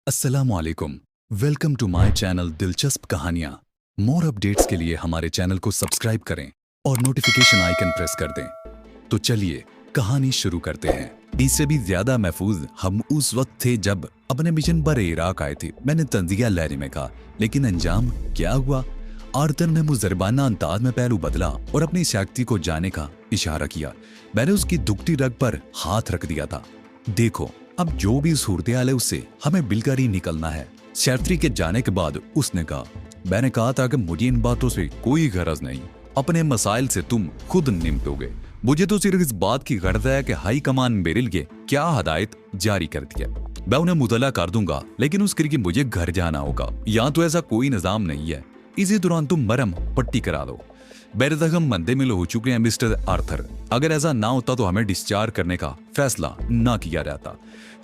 अस्सलामुअलैकुम। Welcome to my channel दिलचस्प कहानियाँ। मोर अपडेट्स के लिए हमारे चैनल को सब्सक्राइब करें और नोटिफिकेशन आइकन प्रेस कर दें। तो चलिए कहानी शुरू करते हैं। इससे भी ज्यादा महफूज हम उस वक्त थे जब अपने मिशन पर इराक आए थे। मैंने तंजिया लहरी में कहा, लेकिन अंजाम क्या हुआ? आर्थर ने मुजरबाना अंदाज में पहलू बदला और अपनी शक्ति को जाने का इशारा किया। मैंने उसकी दुखती रग पर हाथ रख दिया था। देखो, अब जो भी सूरत हाल है उससे हमें मिलकर ही निकलना है। शैफ्री के जाने के बाद उसने कहा, मैंने कहा था कि मुझे इन बातों से कोई गरज नहीं, अपने मसाइल से तुम खुद निपटोगे। मुझे तो सिर्फ इस बात की गर्ज है कि हाई कमान मेरे लिए क्या हदायत जारी कर दिया। मैं उन्हें मुतला कर दूंगा, लेकिन उसके लिए मुझे घर जाना होगा। यहाँ तो ऐसा कोई निजाम नहीं है। इसी दौरान तुम मरहम पट्टी करा दो। मेरे जख्म मंदे मिल हो चुके हैं मिस्टर आर्थर। अगर ऐसा ना होता तो हमें डिस्चार्ज करने का फैसला ना किया जाता।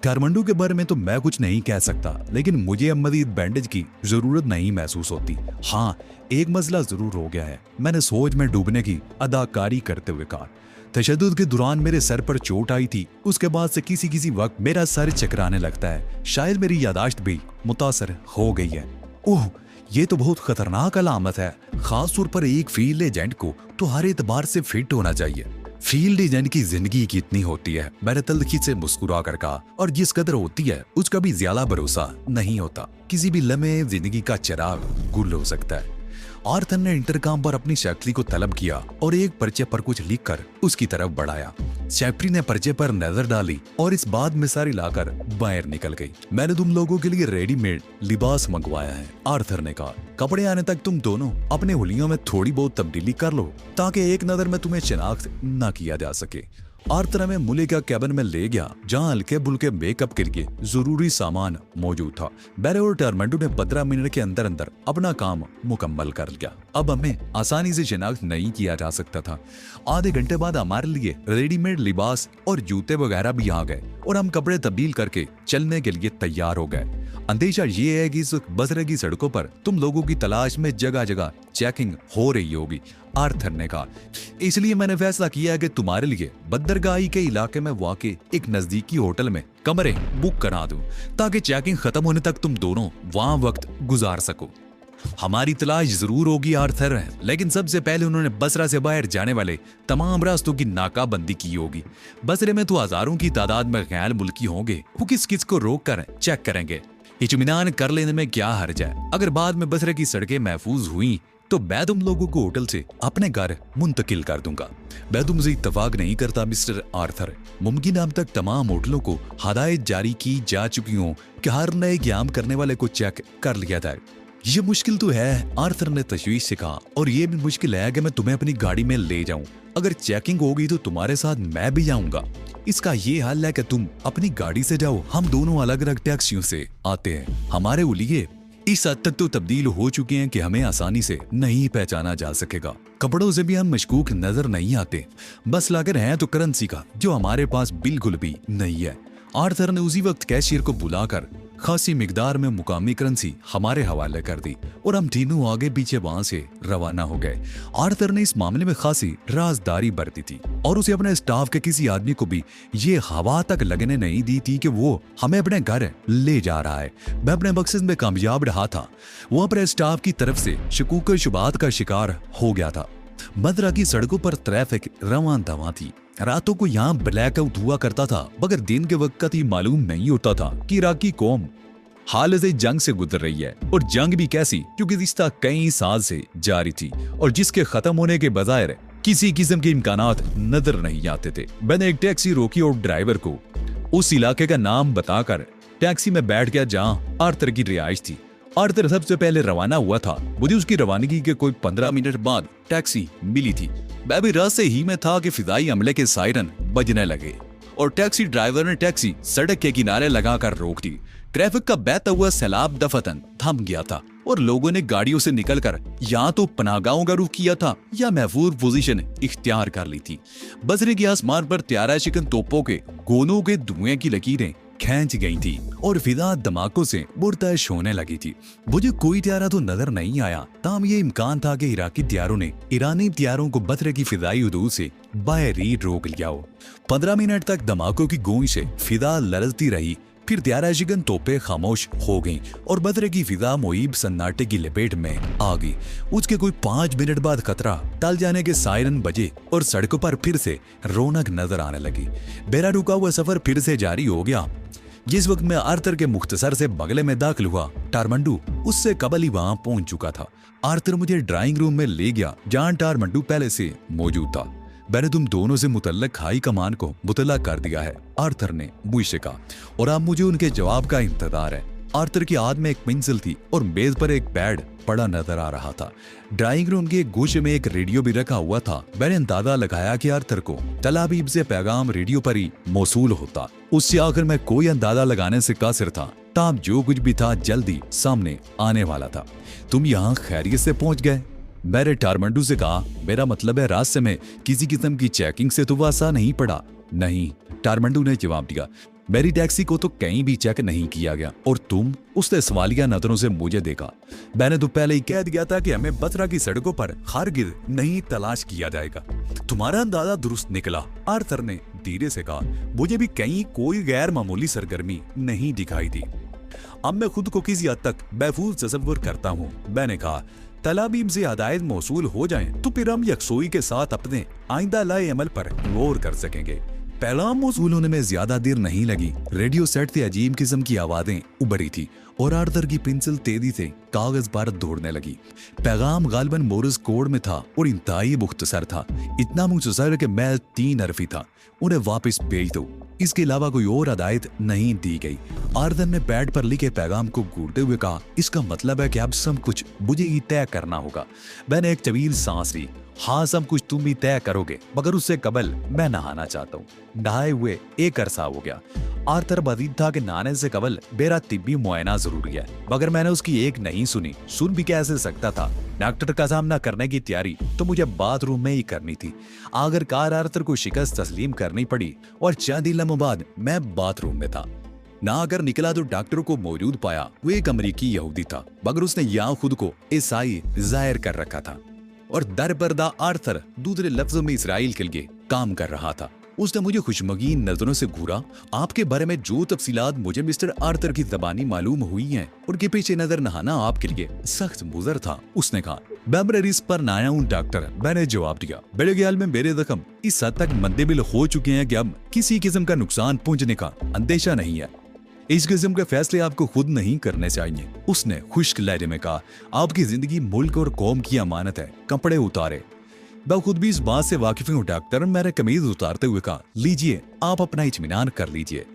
काठमांडू के बारे में तो मैं कुछ नहीं कह सकता, लेकिन मुझे अब मजीद बैंडेज की जरूरत नहीं महसूस होती। हाँ, एक मसला जरूर हो गया है। मैंने सोच में डूबने की अदाकारी करते हुए कहा, तशद्दुद के दौरान मेरे सर पर चोट आई थी। उसके बाद से किसी किसी वक्त मेरा सर चकराने लगता है। शायद मेरी यादाश्त भी मुतासर हो गई है। ओह, ये तो बहुत खतरनाक अलामत है। खास तौर पर एक फील्ड एजेंट को तो हर एतबार से फिट होना चाहिए। फील्ड एजेंट की जिंदगी कितनी होती है, मैंने तल्खी से मुस्कुरा कर कहा, और जिस कदर होती है उसका भी ज्यादा भरोसा नहीं होता। किसी भी लम्हे जिंदगी का चिराग गुल हो सकता है। आर्थर ने इंटरकॉम पर अपनी शैफ्री को तलब किया और एक पर्चे पर कुछ लिखकर उसकी तरफ बढ़ाया। शैफ्री ने पर्चे पर नजर डाली और इस बात में सारी लाकर बाहर निकल गई। मैंने तुम लोगों के लिए रेडीमेड लिबास मंगवाया है, आर्थर ने कहा। कपड़े आने तक तुम दोनों अपने हुलियों में थोड़ी बहुत तब्दीली कर लो, ताकि एक नजर में तुम्हें शिनाख्त न किया जा सके। आर्थर हमें मुले का कैबिन में ले गया, जहां हल्के बुल्के मेकअप के लिए जरूरी सामान मौजूद था। बैरे और टर्मेंडो ने 15 मिनट के अंदर अंदर अपना काम मुकम्मल कर लिया। अब हमें आसानी से शिनाख्त नहीं किया जा सकता था। आधे घंटे बाद हमारे लिए रेडीमेड लिबास और जूते वगैरह भी आ गए और हम कपड़े तब्दील करके चलने के लिए तैयार हो गए। अंदेशा ये है कि इस बसरे की सड़कों पर तुम लोगों की तलाश में जगह जगह चेकिंग हो रही होगी, आर्थर ने कहा। इसलिए मैंने फैसला किया है कि तुम्हारे लिए बंदरगाही के इलाके में वाक़ई एक नजदीकी होटल में कमरे बुक करा दूं, ताकि चेकिंग खत्म होने तक तुम दोनों वहां वक्त गुजार सको। हमारी तलाश जरूर होगी आर्थर, लेकिन सबसे पहले उन्होंने बसरा से बाहर जाने वाले तमाम रास्तों की नाकाबंदी की होगी। बसरे में तो हजारों की तादाद में गैर मुल्की होंगे। वो किस किस को रोक कर चेक करेंगे। इत्मीनान कर लेने में क्या हर्ज है। अगर बाद में बसरे की सड़कें महफूज हुई तो मैं तुम लोगों को होटल से अपने घर मुंतकिल कर दूंगा। मैं तुमसे इत्तफाक नहीं करता मिस्टर आर्थर। मुमकिन अब तक तमाम होटलों को हदायत जारी की जा चुकी हो कि हर नए क्याम करने वाले को चेक कर लिया जाए। ये मुश्किल तो है, आर्थर ने तशवीश से कहा, और ये भी मुश्किल है कि मैं तुम्हें अपनी गाड़ी में ले जाऊं। अगर चेकिंग होगी तो तुम्हारे साथ मैं भी जाऊंगा। इसका ये हाल है कि तुम अपनी गाड़ी से जाओ, हम दोनों अलग अलग टैक्सियों से आते हैं। हमारे उलिये इस हद तक तो तब्दील हो चुके हैं कि हमें आसानी से नहीं पहचाना जा सकेगा। कपड़ों से भी हम मशकूक नजर नहीं आते। बस लाकर हैं तो करेंसी का, जो हमारे पास बिल्कुल भी नहीं है। आर्थर ने उसी वक्त कैशियर को बुलाकर खासी मिकदार में मुकामी करेंसी हमारे हवाले कर दी और हम तीनों आगे पीछे वहां से रवाना हो गए। आर्थर ने इस मामले में खासी राजदारी बरती थी और उसे अपने स्टाफ के किसी आदमी को भी ये हवा तक लगने नहीं दी थी कि वो हमें अपने घर ले जा रहा है। मैं अपने मकसद में कामयाब रहा था। वो अपने स्टाफ की तरफ से शकूक शुबात का शिकार हो गया था। मदरा की सड़कों पर ट्रैफिक रवां दवां थी। रातों को यहाँ ब्लैकआउट हुआ करता था, मगर दिन के वक्त ही मालूम नहीं होता था कि इराकी कौम हालत जंग से गुजर रही है, और जंग भी कैसी, क्योंकि रिश्ता कई साल से जारी थी और जिसके खत्म होने के बजाय किसी किस्म के इम्कानात नजर नहीं आते थे। मैंने एक टैक्सी रोकी और ड्राइवर को उस इलाके का नाम बताकर टैक्सी में बैठ गया जहाँ आर्थर की रिहाइश थी। आर्थर सबसे पहले रवाना हुआ था। मुझे उसकी रवानगी के कोई 15 मिनट बाद टैक्सी मिली थी। मैं भी रास्ते ही में था कि फिजाई हमले के सायरन बजने लगे और टैक्सी ड्राइवर ने टैक्सी सड़क के किनारे लगाकर रोक दी। ट्रैफिक का बहता हुआ सैलाब दफतन थम गया था और लोगों ने गाड़ियों से निकलकर या तो पनाहगाहों का रुख किया था या महफूज पोजीशन इख्तियार कर ली थी। बसरे के आसमान पर त्यारा शिकन तोपों के गोलों के धुएं की लकीरें खींच गई थी और फिजा धमाकों से मुर्तश होने लगी थी। मुझे कोई त्यारा तो नजर नहीं आया, ताम ये इम्कान था कि इराकी त्यारों ने ईरानी त्यारों को बसरे की फिजाई हदूद से बाहर ही रोक लिया हो। 15 मिनट तक धमाकों की गूंज से फिजा लरजती रही फिर 11 शिगन तोपें खामोश हो गईं और बदरे की फिजा मुहीब सन्नाटे की लपेट में आ गई। उसके कोई 5 मिनट बाद खतरा टल जाने के सायरन बजे और सड़कों पर फिर से रौनक नजर आने लगी। मेरा रुका हुआ सफर फिर से जारी हो गया। जिस वक्त मैं आर्थर के मुख्तसर से बगले में दाखिल हुआ, टारमंडू उससे कबल ही वहां पहुंच चुका था। आर्थर मुझे ड्राइंग रूम में ले गया जहां टारमंडू पहले से मौजूद था। मैंने तुम दोनों से मुतल्लक हाई कमान को मुतल्ला कर दिया है, आर्थर ने मुझसे कहा, और अब मुझे उनके जवाब का इंतजार है। आर्थर के हाथ में एक पेंसिल थी और मेज पर एक पैड पड़ा नजर आ रहा था। ड्राइंग रूम के गोशे में एक रेडियो भी रखा हुआ था। मैंने अंदाजा लगाया कि आर्थर को तल अबीब से पैगाम रेडियो पर ही मौसूल होता। उससे आखिर मैं कोई अंदाजा लगाने से कासिर था। ताम जो कुछ भी था जल्दी सामने आने वाला था। तुम यहाँ खैरियत से पहुंच गए? मैंने टारमंडू से कहा, मेरा मतलब है रास्ते में किसी किस्म की चेकिंग से तो वासा नहीं पड़ा। नहीं, टारमंडू ने जवाब दिया, मेरी टैक्सी को तो कहीं भी चेक नहीं किया गया और तुम? उसने सवालिया नजरों से मुझे देखा। मैंने तो पहले ही कह दिया था कि हमें बसरा की सड़कों पर हरगिज़ नहीं तलाश किया जाएगा। तुम्हारा अंदाजा दुरुस्त निकला, आर्थर ने धीरे से कहा। मुझे भी कहीं कोई गैर मामूली सरगर्मी नहीं दिखाई दी। अब मैं खुद को किसी हद तक महफूज तसव्वुर करता हूँ। मैंने कहा, तलाबीम से हदायत मौसूल हो जाएं तो फिर हम यकसोई के साथ अपने आइंदा लाए अमल पर गौर कर सकेंगे। पैगाम मौसूल होने में ज्यादा देर नहीं लगी। रेडियो सेट से अजीब किस्म की आवाजें उभरी थी और आर्थर की पेंसिल तेजी से कागज पर दौड़ने लगी। पैगाम गालिबन मोरिस कोड में था और इंतहाई मुख्तसर था। इतना मुख्तसर कि मैं 3 हरफी था। उन्हें वापस भेज दो, इसके अलावा कोई और हदायत नहीं दी गई। आर्थर ने पैड पर लिखे पैगाम को घूरते हुए कहा, इसका मतलब है कि अब सब कुछ मुझे ही तय करना होगा। मैंने एक तवील सांस ली। हाँ, सब कुछ तुम ही तय करोगे, मगर उससे कबल मैं नहाना चाहता हूँ। नहाए हुए एक अरसा हो गया। आर्थर बदीद था कि नहाने से कबल मेरा तिब्बी मुआयना जरूरी है, मगर मैंने उसकी एक नहीं सुनी। सुन भी कैसे सकता था? डॉक्टर का सामना करने की तैयारी तो मुझे बाथरूम में ही करनी थी। आखिरकार आर्थर को शिकस्त तस्लीम करनी पड़ी और चंद ही लम्हों बाद मैं बाथरूम में था। ना अगर निकला तो डॉक्टर को मौजूद पाया। वो एक अमरीकी यहूदी था, मगर उसने यहाँ खुद को ईसाई जाहिर कर रखा था और दरबरदा आर्थर दूसरे लफ्जों में इसराइल के लिए काम कर रहा था। उसने मुझे खुशमगीन नजरों से घूरा। आपके बारे में जो तफसीलात मुझे मिस्टर आर्थर की ज़बानी मालूम हुई हैं, उनके पीछे नजर नहाना आपके लिए सख्त मुज़र था। उसने कहा, मैं रिस्क पर ना आया हूँ डॉक्टर। मैंने जवाब दिया, मेरे ख्याल में मेरे जख्म इस हद तक मंदेबिल हो चुके हैं कि अब किसी किस्म का नुकसान पहुंचने का अंदेशा नहीं है। इस किस्म के फैसले आपको खुद नहीं करने चाहिए। उसने खुश्क लहजे में कहा, आपकी जिंदगी मुल्क और कौम की अमानत है। कपड़े उतारे। मैं खुद भी इस बात से वाकिफ हूँ डॉक्टर। मैंने कमीज उतारते हुए कहा, लीजिए, आप अपना इत्मीनान कर लीजिए।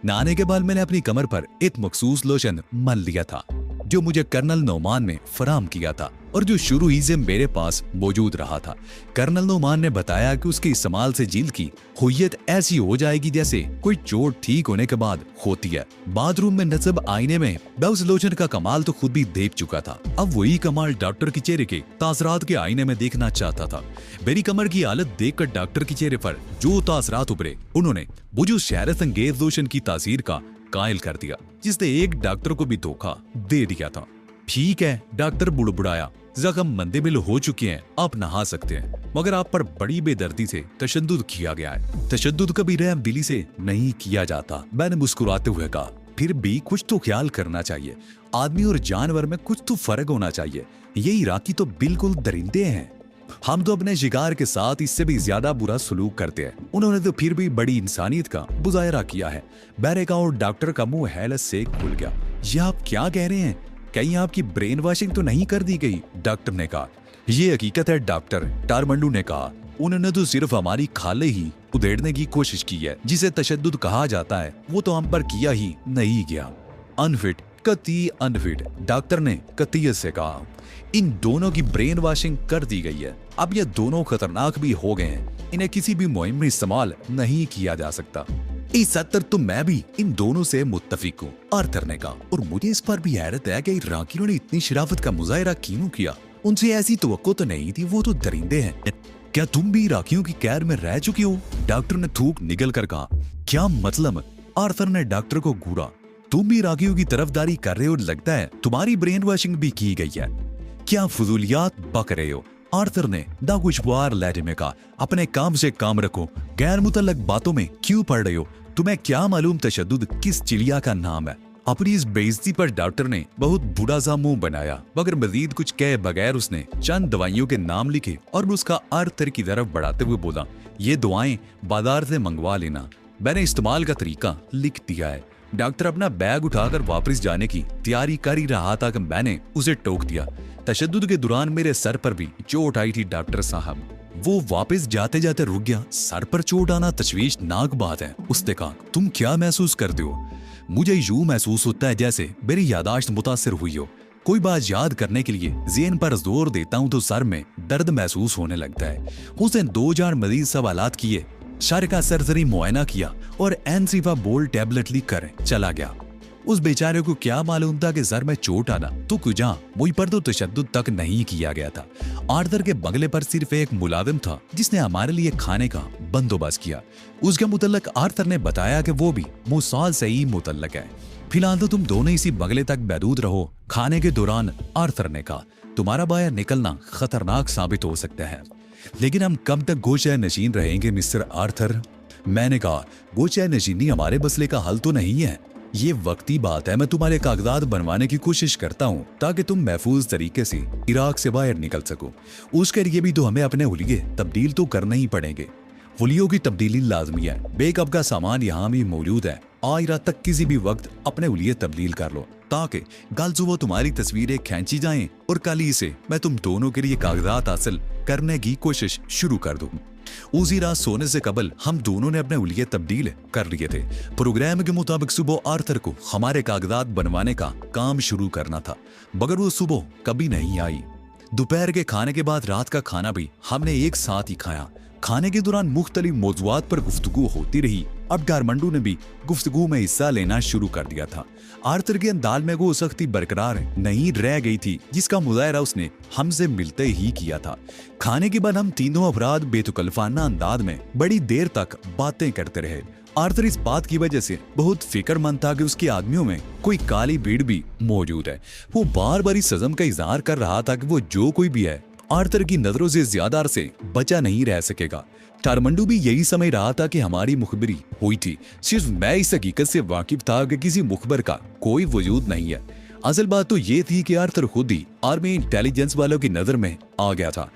नहाने के बाद मैंने अपनी कमर पर एक मखसूस लोशन मल लिया था जो मुझे कर्नल नोमान ने फराम किया था और जो शुरू ही से मेरे पास मौजूद रहा था। कर्नल नोमान ने बताया कि उसके इस्तेमाल से जिल्द की हुय्यत ऐसी हो जाएगी जैसे कोई चोट ठीक होने के बाद होती है। बाथरूम में नस्ब आईने में मैं उस लोशन का कमाल तो खुद भी देख चुका था। अब वही कमाल डॉक्टर के चेहरे के तासरात के आईने में देखना चाहता था। मेरी कमर की हालत देखकर डॉक्टर के चेहरे पर जो तासरात उभरे, उन्होंने मुझे उस शहरत अंगेज लोशन की तासीर का कायल कर दिया जिसने एक डॉक्टर को भी धोखा दे दिया था। ठीक है, डॉक्टर बुड़बुड़ाया, जख्म मंदेबिल हो चुके हैं, आप नहा सकते हैं, मगर आप पर बड़ी बेदर्दी से तशद्दुद किया गया है। तशद्दुद कभी रहम दिली से नहीं किया जाता। मैंने मुस्कुराते हुए कहा, फिर भी कुछ तो ख्याल करना चाहिए। आदमी और जानवर में कुछ तो फर्क होना चाहिए। ये इराकी तो बिल्कुल दरिंदे हैं। हम तो अपने शिकार के साथ इससे भी ज्यादा बुरा सलूक करते हैं। उन्होंने तो फिर भी बड़ी इंसानियत का मुजाहरा किया है। बैरे का और डॉक्टर का मुंह हैरत से खुल गया। ये आप क्या कह रहे हैं? कहीं आपकी ब्रेन वॉशिंग तो नहीं कर दी गई? डॉक्टर ने कहा। ये हकीकत है डॉक्टर, टारमंडू ने कहा। उन्होंने तो सिर्फ हमारी खाले ही उधेड़ने की कोशिश की है। जिसे तशद्दुद कहा जाता है वो तो हम पर किया ही नहीं गया। अनफिट, कती अनफिट, डॉक्टर ने कतियत से कहा। इन दोनों की ब्रेन वॉशिंग कर दी गई है। अब ये दोनों खतरनाक भी हो गए हैं। इन्हें किसी भी मुहिम में इस्तेमाल नहीं किया जा सकता। इस हद तक तो मैं भी इन दोनों से मुत्तफिक हूँ, आर्थर ने कहा। और मुझे इस पर भी हैरत है कि इराकियों ने इतनी शराफत का मुजाहरा क्यों किया। उनसे ऐसी तवक्को तो नहीं थी, वो तो दरिंदे हैं। क्या तुम भी इराकियों की कैद में रह चुकी हो? डॉक्टर ने थूक निगल कर कहा। क्या मतलब? आर्थर ने डॉक्टर को घूरा। तुम भी इराकियों की तरफदारी कर रहे हो, लगता है तुम्हारी ब्रेन वॉशिंग भी की गई है। क्या फजूलियात बक रहे हो? आर्थर ने नाखुशगवार लहजे में कहा। अपने काम से काम रखो, गैर मुतल्लक बातों में क्यों पड़ रहे हो? तुम्हें क्या मालूम तशद्दुद किस चिड़िया का नाम है। अपनी इस बेइज्जती पर डॉक्टर ने बहुत बुरा सा मुंह बनाया, मगर मजीद कुछ कहे बगैर उसने चंद दवाइयों के नाम लिखे और उसका अर्थ की तरफ बढ़ाते हुए बोला, ये दवाएं बाजार से मंगवा लेना, मैंने इस्तेमाल का तरीका लिख दिया है। डॉक्टर अपना बैग उठाकर वापस जाने की तैयारी कर ही रहा था कि मैंने उसे टोक दिया। तशद्दुद के दौरान मेरे सर पर भी चोट आई थी डॉक्टर साहब। वो वापस जाते जाते रुक गया। सर पर चोट आना तशवीशनाक बात है, उसने कहा। तुम क्या महसूस करते हो? मुझे यूं महसूस होता है जैसे मेरी यादाश्त मुतासिर हुई हो। कोई बात याद करने के लिए ज़हन पर जोर देता हूं तो सर में दर्द महसूस होने लगता है। उसने 2000 मजीद सवालात किए, सर का सरसरी मुआयना किया और एनसीफा बोल टैबलेट लिख कर चला गया। उस बेचारे को क्या मालूम था कि सर में चोट आना तो कुजा मुझ पर तो तशद्दुद तक नहीं किया गया था। आर्थर के बंगले पर सिर्फ एक मुलाजिम था जिसने हमारे लिए खाने का बंदोबस्त किया। उसके मुतल्लक आर्थर ने बताया कि वो भी मोसाद से ही मुतल्लक है। फिलहाल तो तुम दोनों इसी बंगले तक महदूद रहो। खाने के दौरान आर्थर ने कहा, तुम्हारा बाहर निकलना खतरनाक साबित हो सकता है, लेकिन हम कब तक गोशा नशीन रहेंगे मिस्टर आर्थर? मैंने कहा, गोशा नशीनी हमारे मसले का हल तो नहीं है, ये वक्ती बात है। मैं तुम्हारे कागजात बनवाने की कोशिश करता हूँ ताकि तुम महफूज तरीके से इराक से बाहर निकल सको। उसके लिए भी तो हमें अपने हुलिये तब्दील तो करने ही पड़ेंगे। हुलियों की तब्दीली लाजमी है। बेकअप का सामान यहाँ भी मौजूद है। आज रात तक किसी भी वक्त अपने हुलिये तब्दील कर लो ताकि कल सुबह तुम्हारी तस्वीरें खींची जाएं और कल ही से मैं तुम दोनों के लिए कागजात हासिल करने की कोशिश शुरू कर दूं। उसी रात सोने से कबल हम दोनों ने अपने हुलिये तब्दील कर लिए थे। प्रोग्राम के मुताबिक सुबह आर्थर को हमारे कागजात बनवाने का काम शुरू करना था, मगर वो सुबह कभी नहीं आई। दोपहर के खाने के बाद रात का खाना भी हमने एक साथ ही खाया। खाने के दौरान मुख्तलिफ मौज़ूआत पर गुफ्तगू होती रही। अब गारमंडू ने भी गुफ्तगू में हिस्सा लेना शुरू कर दिया था। आर्थर के अंदाज में वो सख्ती बरकरार नहीं रह गई थी जिसका मुजाहरा उसने हमसे मिलते ही किया था। खाने के बाद हम तीनों अफराद बेतुकल्फाना अंदाज में बड़ी देर तक बातें करते रहे। आर्थर इस बात की वजह से बहुत फिक्रमंद था कि उसके आदमियों में कोई काली भीड़ भी मौजूद है। वो बार बार इस सज़म का इजहार कर रहा था कि वो जो कोई भी है आर्थर की नजरों से ज्यादा अरसे बचा नहीं रह सकेगा। टारमंडू भी यही समझ रहा था कि हमारी मुखबरी हुई थी। सिर्फ मैं इस हकीकत से वाकिफ था कि किसी मुखबर का कोई वजूद नहीं है। असल बात तो ये थी कि आर्थर खुद ही आर्मी इंटेलिजेंस वालों की नजर में आ गया था।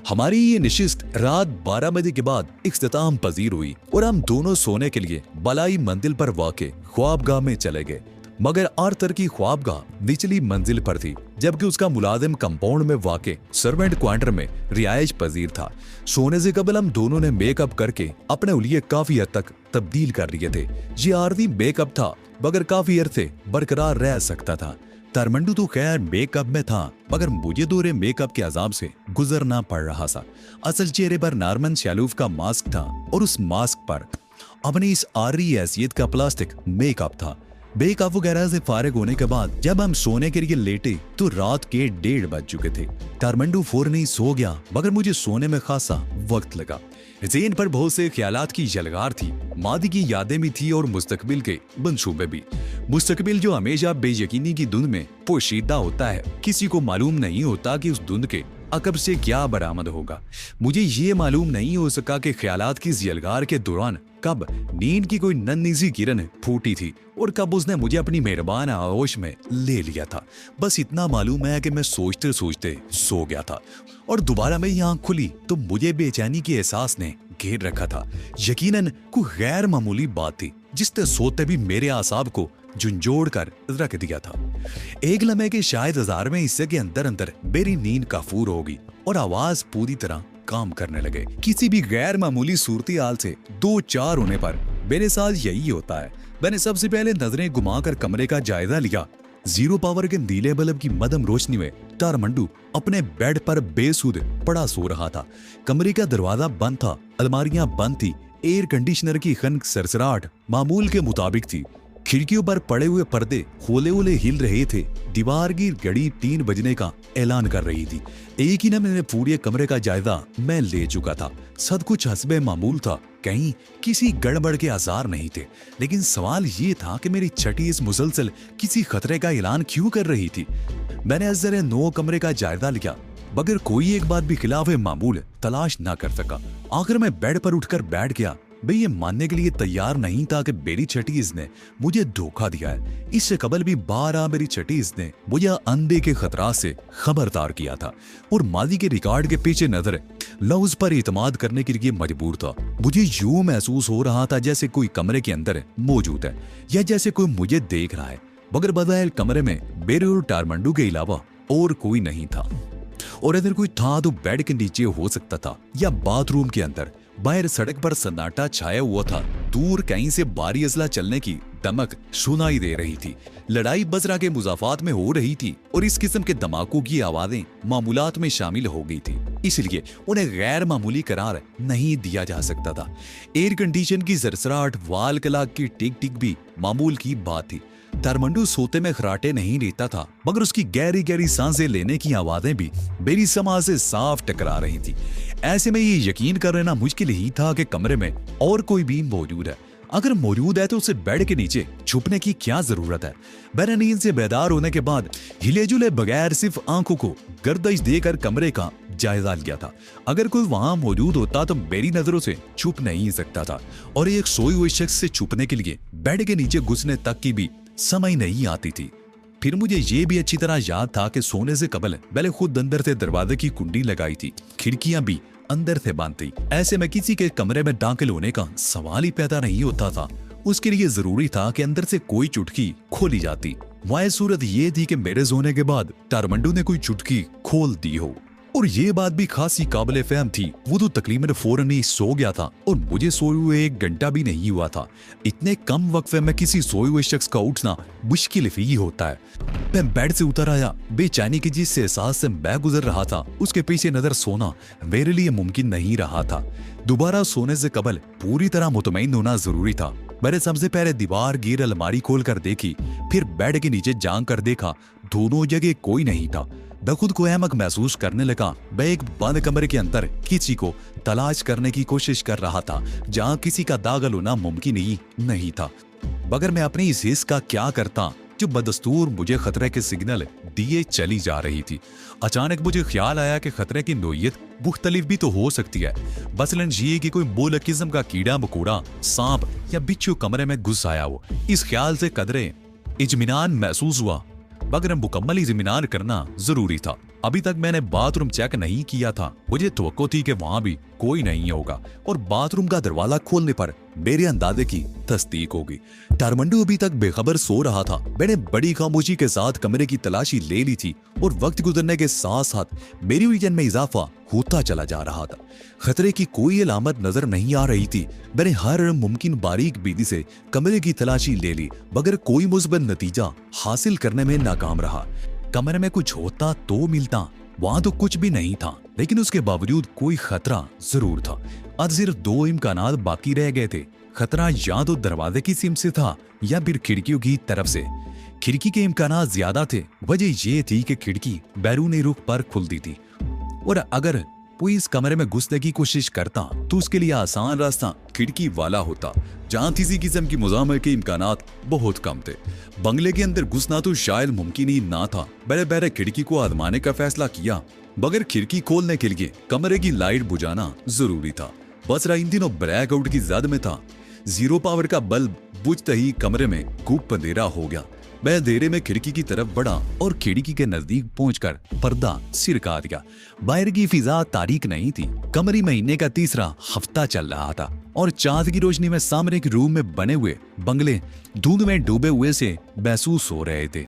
हमारी ये निशिस्त रात 12 बजे के बाद इख्तिताम पजीर हुई और हम दोनों सोने के लिए बलाई मंजिल पर वाक़े ख्वाबगाह में चले गए। मगर आर्थर की ख्वाबगाह निचली मंजिल पर थी, जबकि उसका मुलाजिम कंपाउंड में वाक़े सर्वेंट क्वार्टर में रिहायश पजीर था। सोने से कबल हम दोनों ने मेकअप करके अपने हुलिये काफी हद तक तब्दील कर लिए थे। ये आर्जी मेकअप था, मगर काफी अरसे बरकरार रह सकता था। तारमंडू तो खैर मेकअप में था, मगर मुझे दूरे मेकअप के अजाब से गुजरना पड़ रहा था। असल चेहरे पर नॉर्मन शैलूफ का मास्क था और उस मास्क पर अपनी इस आर्री हैसियत का प्लास्टिक मेकअप था। बेकाबू वगैरह से फारिग होने के बाद जब हम सोने के लिए लेटे तो रात के 1:30 बज चुके थे। तारमंडू फौरन ही सो गया, मगर मुझे सोने में खासा वक्त लगा। ज़हन पर बहुत से ख्यालात की जलगार थी। मादी की यादें भी थी और मुस्तकबिल के मंसूबे भी। मुस्तकबिल जो हमेशा बेयकीनी की धुंध में पोशीदा होता है, किसी को मालूम नहीं होता कि उस धुंध के अकब से क्या बरामद होगा। मुझे ये मालूम नहीं हो सका कि ख्यालात की जलगार के दौरान कब नींद की कोई नन्ही सी किरण फूटी थी और कब उसने मुझे अपनी मेहरबान आगोश में ले लिया था। बस इतना मालूम है कि मैं सोचते सोचते सो गया था और दोबारा मेरी आंख खुली तो मुझे बेचैनी के एहसास ने घेर रखा था। यकीनन कोई गैर मामूली बात थी जिसने सोते भी मेरे आसाब को झुंझोड़ कर रख दिया था। एक लम्हे के शायद 1000वें हिस्से के अंदर अंदर मेरी नींद काफूर होगी और आवाज पूरी तरह काम करने लगे। किसी भी गैर मामूली सूरती हाल से 2-4 होने पर मेरे साथ यही होता है। मैंने सबसे पहले नजरें घुमाकर कमरे का जायजा लिया। 0 पावर के नीले बल्ब की मदम रोशनी में तारमंडू अपने बेड पर बेसुध पड़ा सो रहा था। कमरे का दरवाजा बंद था, अलमारियां बंद थी, एयर कंडीशनर की खनक सरसराहट मामूल के मुताबिक थी। खिड़कियों पर पड़े हुए पर्दे होले होले हिल रहे थे। दीवार की घड़ी 3 बजने का ऐलान कर रही थी। एक ही न मैंने पूरे कमरे का जायजा मैं ले चुका था। सब कुछ हस्बे मामूल था, कहीं किसी गड़बड़ के आसार नहीं थे। लेकिन सवाल ये था कि मेरी छठी इस मुसलसल किसी खतरे का ऐलान क्यों कर रही थी। मैंने अज़र 9 कमरे का जायजा लिया, मगर कोई एक बात भी खिलाफ मामूल तलाश ना कर सका। आखिर मैं बेड पर उठकर बैठ गया। मैं ये मानने के लिए तैयार नहीं था कि मेरी छटीज ने मुझे धोखा दिया है। इससे कबल भी 12 मेरी छटीज ने मुझे अंधे के खतरा से खबरदार किया था और माजी के रिकॉर्ड के पीछे नजर लफ्ज पर इतमाद करने के लिए मजबूर था। मुझे यूं महसूस हो रहा था जैसे कोई कमरे के अंदर मौजूद है या जैसे कोई मुझे देख रहा है, मगर बज़ाहिर कमरे में मेरे और टारमंडू के अलावा और कोई नहीं था। और अगर कोई था तो बेड के नीचे हो सकता था या बाथरूम के अंदर। बाहर सड़क पर सन्नाटा छाया हुआ था। दूर कहीं से भारी असला चलने की दमक सुनाई दे रही थी। लड़ाई बजरा के मुजाफात में हो रही थी और इस किस्म के धमाकों की आवाजें मामूलात में शामिल हो गई थी, इसलिए उन्हें गैर मामूली करार नहीं दिया जा सकता था। एयर कंडीशन की सरसराहट, वाल क्लॉक की टिक टिक भी मामूल की बात थी। टारमंडू सोते में खराटे नहीं लेता था, मगर उसकी गहरी गहरी सांसें लेने की आवाजें भी मेरी समाज से साफ टकरा रही थी। ऐसे में ये यकीन कर लेना मुश्किल ही था कि कमरे में और कोई भी मौजूद है। अगर मौजूद है तो उसे बेड के नीचे छुपने की क्या जरूरत है। मैंने नींद से बेदार होने के बाद हिले जुले बगैर सिर्फ आंखों को गर्दिश देकर कमरे का जायजा लिया था। अगर कोई वहां मौजूद होता तो मेरी नजरों से छुप नहीं सकता था, और एक सोए हुए शख्स से छुपने के लिए बेड के नीचे घुसने तक की भी समय नहीं आती थी। फिर मुझे ये भी अच्छी तरह याद था कि सोने से कबल मैंने खुद अंदर से दरवाजे की कुंडी लगाई थी, खिड़कियां भी अंदर से बंद थी। ऐसे में किसी के कमरे में दाखिल होने का सवाल ही पैदा नहीं होता था। उसके लिए जरूरी था कि अंदर से कोई चुटकी खोली जाती। वाह सूरत ये थी कि मेरे सोने के बाद टारमंडू ने कोई चुटकी खोल दी हो, और ये बात भी खासी काबिल फहम थी। वो तो तकरीबन फौरन ही सो गया था और मुझे सोए हुए 1 घंटा भी नहीं हुआ था। इतने कम वक्फे में किसी सोए हुए शख्स का उठना मुश्किल ही होता है। मैं बेड से उतर आया। बेचैनी की जिस एहसास से मैं गुजर रहा था उसके पीछे नजर सोना मेरे लिए मुमकिन नहीं रहा था। दोबारा सोने से कबल पूरी तरह मुतमईन होना जरूरी था। मैंने सबसे पहले दीवार गिर अलमारी खोल कर देखी, फिर बेड के नीचे झांक कर देखा। दोनों जगह कोई नहीं था। मैं खुद को अहमक महसूस करने लगा। मैं एक बंद कमरे के अंदर किसी को तलाश करने की कोशिश कर रहा था जहां किसी का दाखिल होना मुमकिन ही नहीं था। मगर मैं अपनी इस हिस्स का क्या करता जो बदस्तूर मुझे खतरे के सिग्नल दिए चली जा रही थी। अचानक मुझे ख्याल आया कि खतरे की नोयत मुख्तलिफ भी तो हो सकती है। मसलन ये कि कोई बोलक किस्म का कीड़ा मकोड़ा, सांप या बिच्छू कमरे में घुस आया हो। इस ख्याल से कदरे इत्मीनान महसूस हुआ, मगर मुकम्मल इत्मीनान करना जरूरी था। अभी तक मैंने बाथरूम चेक नहीं किया था। मुझे तवक्को थी कि वहां भी कोई नहीं होगा और बाथरूम का दरवाजा खोलने पर मेरे अंदाजे की तस्दीक होगी। टारमंडू अभी तक बेखबर सो रहा था। मैंने बड़ी खामोशी के साथ कमरे की तलाशी ले ली थी और वक्त गुजरने के साथ साथ मेरी विजन में इजाफा होता चला जा रहा था। खतरे की कोई अलामत नजर नहीं आ रही थी। मैंने हर मुमकिन बारीक बीदी से कमरे की तलाशी ले ली, मगर कोई मुस्बत नतीजा हासिल करने में नाकाम रहा। कमरे में कुछ होता तो मिलता, वहां तो कुछ भी नहीं था, लेकिन उसके बावजूद कोई खतरा जरूर था। आज सिर्फ 2 इम्कानात बाकी रह गए थे। खतरा या तो दरवाजे की सिम से था या फिर खिड़कियों की तरफ से। खिड़की के इम्कानात ज्यादा थे। वजह यह थी कि खिड़की बैरूनी रुख पर खुलती थी, और अगर कोई इस कमरे में घुसने की कोशिश करता तो उसके लिए आसान रास्ता खिड़की वाला होता, जहां किसी किस्म की मुजामत के इम्कानात बहुत कम थे। बंगले के अंदर घुसना तो शायद मुमकिन ही ना था। मैंने पहले खिड़की को आजमाने का फैसला किया, मगर खिड़की खोलने के लिए कमरे की लाइट बुझाना जरूरी था। बसरा इन दिनों ब्लैकआउट की जद में था। 0 पावर का बल्ब बुझते ही कमरे में खूब अंधेरा हो गया। मैं अंधेरे में खिड़की की तरफ बढ़ा और खिड़की के नजदीक पहुंचकर पर्दा सिरका दिया। बाहर की फिजा तारीक नहीं थी। कमरी महीने का 3रा हफ्ता चल रहा था और चांद की रोशनी में सामने के रूम में बने हुए बंगले धुंध में डूबे हुए से महसूस हो रहे थे।